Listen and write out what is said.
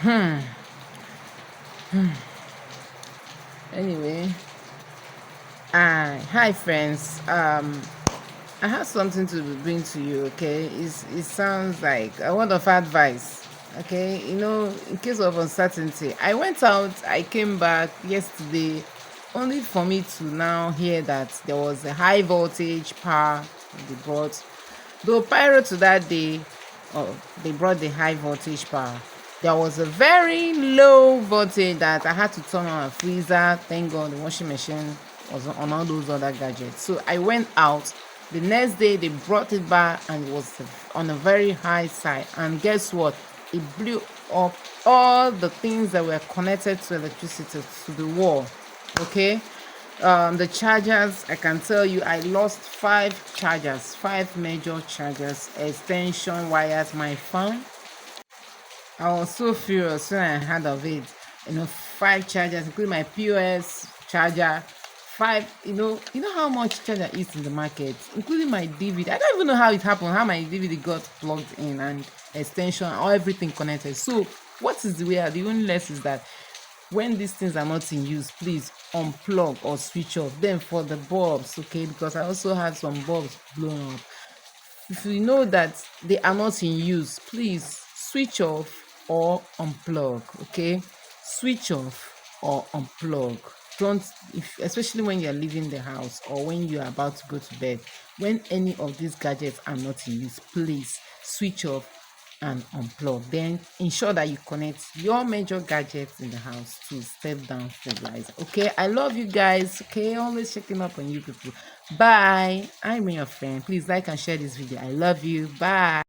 Hmm. Anyway, hi friends. I have something to bring to you. Okay, it sounds like a word of advice. Okay, in case of uncertainty, I went out. I came back yesterday, only for me to now hear that there was a high voltage power they brought. Though prior to that day, they brought the high voltage power. There was a very low voltage that I had to turn on a freezer. Thank God the washing machine was on all those other gadgets. So I went out. The next day they brought it back and it was on a very high side. And guess what? It blew up all the things that were connected to electricity to the wall. Okay, the chargers, I can tell you I lost five major chargers, extension wires, my phone. I was so furious when I heard of it. Five chargers, including my POS charger. Five, how much charger is in the market, including my DVD. I don't even know how it happened, how my DVD got plugged in and extension, all everything connected. So, what is the way? The only less is that when these things are not in use, please unplug or switch off. Then for the bulbs, okay, because I also had some bulbs blown up. If you know that they are not in use, please switch off or unplug. Okay, switch off or unplug. Don't, especially when you're leaving the house or when you're about to go to bed, when any of these gadgets are not in use, please switch off and unplug. Then ensure that you connect your major gadgets in the house to step down stabilizer. Okay, I love you guys. Okay, always checking up on you people. Bye. I'm your friend. Please like and share this video. I love you. Bye.